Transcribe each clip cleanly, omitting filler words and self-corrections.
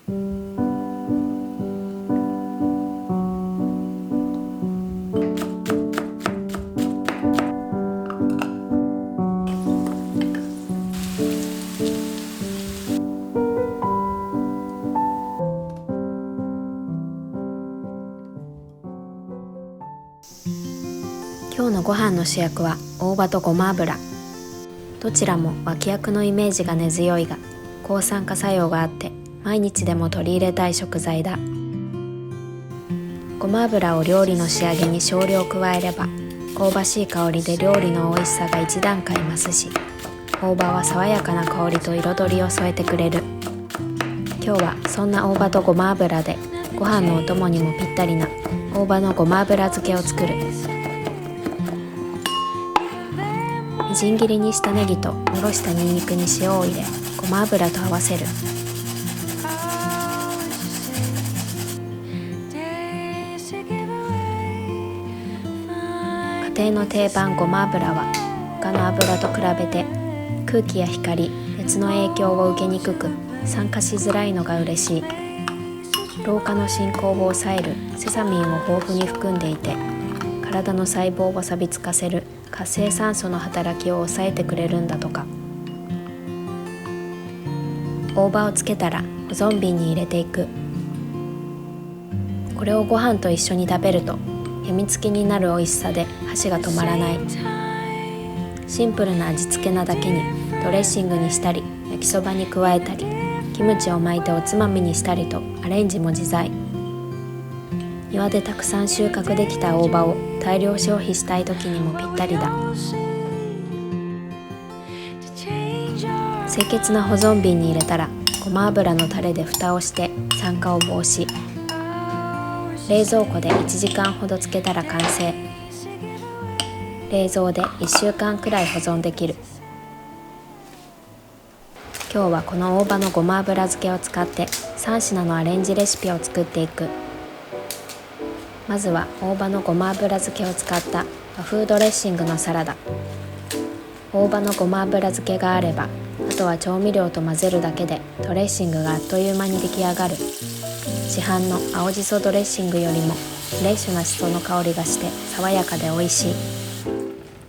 今日のご飯の主役は大葉とごま油。どちらも脇役のイメージが根強いが、抗酸化作用があって毎日でも取り入れたい食材だ。ごま油を料理の仕上げに少量加えれば、香ばしい香りで料理の美味しさが一段階増すし、大葉は爽やかな香りと彩りを添えてくれる。今日はそんな大葉とごま油でご飯のお供にもぴったりな大葉のごま油漬けを作る。みじん切りにしたネギとおろしたニンニクに塩を入れ、ごま油と合わせる。家庭の定番ごま油は他の油と比べて空気や光、熱の影響を受けにくく酸化しづらいのが嬉しい。老化の進行を抑えるセサミンを豊富に含んでいて、体の細胞を錆びつかせる活性酸素の働きを抑えてくれるんだとか。大葉をつけたら保存瓶に入れていく。これをご飯と一緒に食べるとやみつきになる美味しさで箸が止まらない。シンプルな味付けなだけにドレッシングにしたり、焼きそばに加えたり、キムチを巻いておつまみにしたりとアレンジも自在。庭でたくさん収穫できた大葉を大量消費したい時にもぴったりだ。清潔な保存瓶に入れたら、ごま油のタレで蓋をして酸化を防止。冷蔵庫で1時間ほど漬けたら完成。冷蔵で1週間くらい保存できる。今日はこの大葉のごま油漬けを使って3品のアレンジレシピを作っていく。まずは大葉のごま油漬けを使った和風ドレッシングのサラダ。大葉のごま油漬けがあれば、あとは調味料と混ぜるだけでドレッシングがあっという間に出来上がる。市販の青じそドレッシングよりもフレッシュなしその香りがして爽やかで美味しい。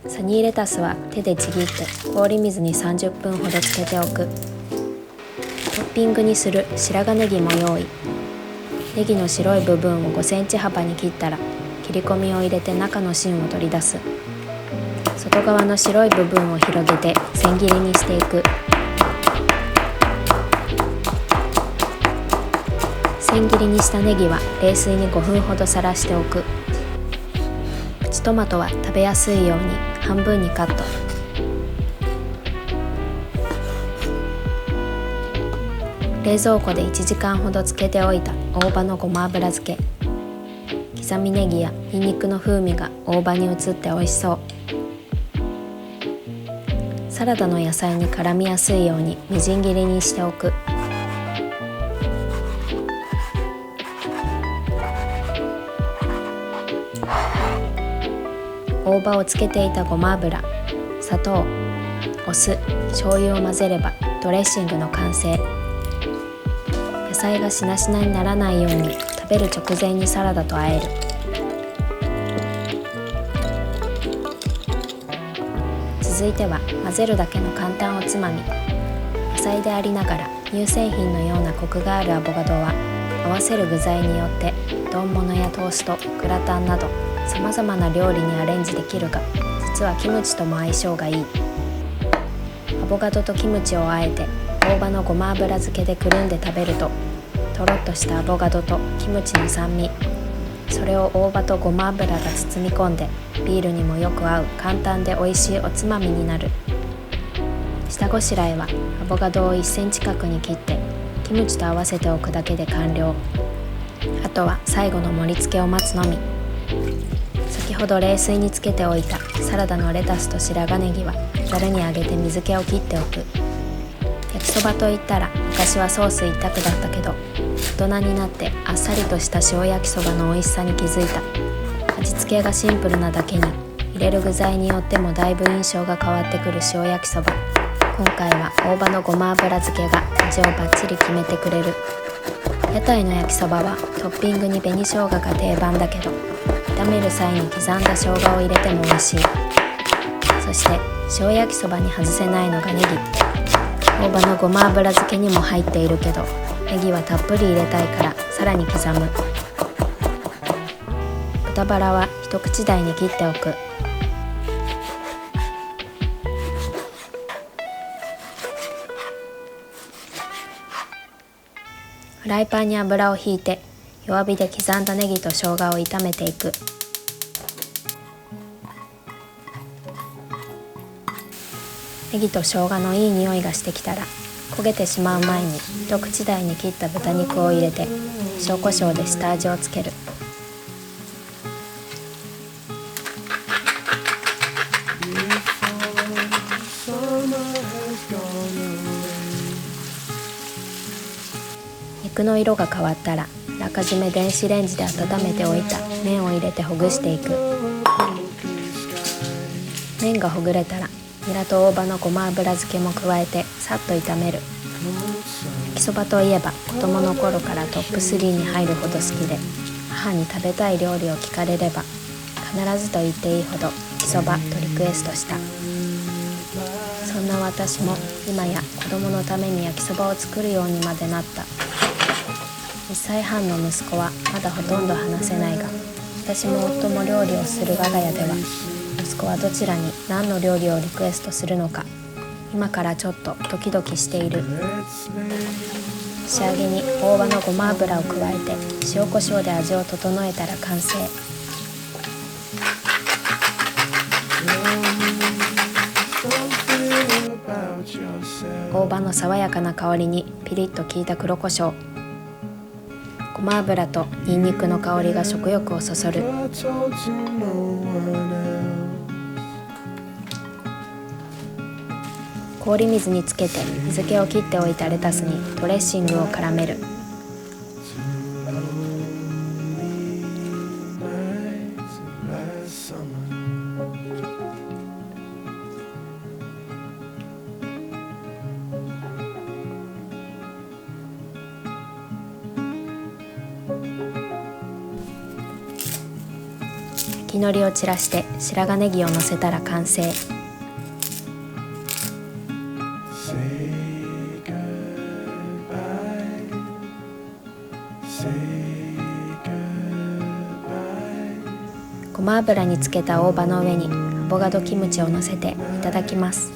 サニーレタスは手でちぎって氷水に30分ほど漬けておく。トッピングにする白髪ネギも用意。ネギの白い部分を5センチ幅に切ったら、切り込みを入れて中の芯を取り出す。外側の白い部分を広げて千切りにしていく。千切りにしたネギは冷水に5分ほどさらしておく。プチトマトは食べやすいように半分にカット。冷蔵庫で1時間ほど漬けておいた大葉のごま油漬け。刻みネギやニンニクの風味が大葉に移って美味しそう。サラダの野菜に絡みやすいようにみじん切りにしておく。大葉を漬けていたごま油、砂糖、お酢、醤油を混ぜればドレッシングの完成。野菜がしなしなにならないように食べる直前にサラダと和える。続いては混ぜるだけの簡単おつまみ。野菜でありながら乳製品のようなコクがあるアボカドは、合わせる具材によって丼物やトースト、グラタンなどさまざまな料理にアレンジできるが、実はキムチとも相性がいい。アボカドとキムチをあえて大葉のごま油漬けでくるんで食べると、とろっとしたアボカドとキムチの酸味、それを大葉とごま油が包み込んで、ビールにもよく合う簡単で美味しいおつまみになる。下ごしらえはアボカドを1センチ角に切ってキムチと合わせておくだけで完了。あとは最後の盛り付けを待つのみ。先ほど冷水につけておいたサラダのレタスと白髪ネギはざるにあげて水気を切っておく。焼きそばといったら昔はソース一択だったけど、大人になってあっさりとした塩焼きそばの美味しさに気づいた。味付けがシンプルなだけに、入れる具材によってもだいぶ印象が変わってくる塩焼きそば。今回は大葉のごま油漬けが味をバッチリ決めてくれる。屋台の焼きそばはトッピングに紅生姜が定番だけど、炒める際に刻んだ生姜を入れても美味しい。そして塩焼きそばに外せないのがネギ。大葉のごま油漬けにも入っているけど、ネギはたっぷり入れたいからさらに刻む。豚バラは一口大に切っておく。フライパンに油をひいて、弱火で刻んだネギと生姜を炒めていく。ネギと生姜のいい匂いがしてきたら、焦げてしまう前に一口大に切った豚肉を入れて、塩コショウで下味をつける。肉の色が変わったら、あらかじめ電子レンジで温めておいた麺を入れてほぐしていく。麺がほぐれたら、ニラと大葉のごま油漬けも加えてさっと炒める。焼きそばといえば子供の頃からトップ3に入るほど好きで、母に食べたい料理を聞かれれば必ずと言っていいほど焼きそばとリクエストした。そんな私も今や子供のために焼きそばを作るようにまでなった。1歳半の息子はまだほとんど話せないが、私も夫も料理をする我が家では、息子はどちらに何の料理をリクエストするのか、今からちょっとドキドキしている。仕上げに大葉のごま油を加えて塩コショウで味を整えたら完成。大葉の爽やかな香りにピリッと効いた黒胡椒、ごま油とニンニクの香りが食欲をそそる。氷水につけて水気を切っておいたレタスにドレッシングを絡める。焼き海苔を散らして白髪ネギをのせたら完成。ごま油につけた大葉の上にアボカドキムチをのせていただきます。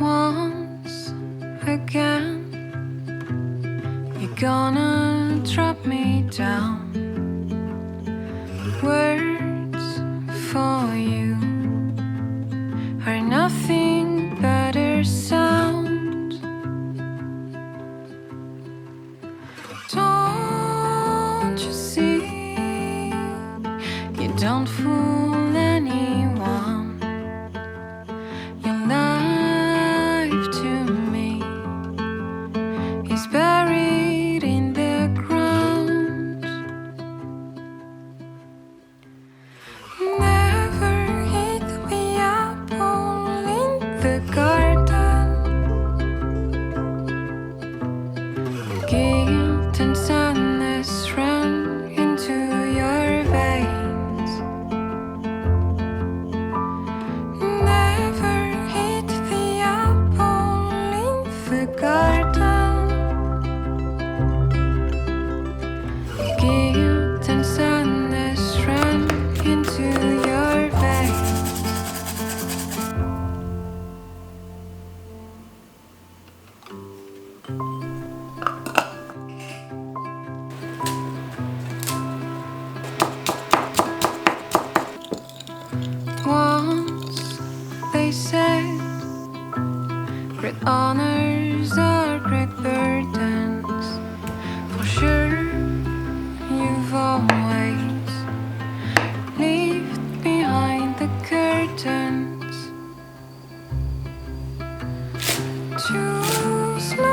Once again, you're gonna drop me down. Words for you are nothing but a sound. Don't you see? You don't fool anyone. Your life to me is buried in the ground. Never hit the apple in the garden. Guilt and sadness run into your veins. Never hit the apple in the garden. Guilt and sadness run into your veins. Once they said, great honors are great burdens. For sure, you've always lived behind the curtains. choose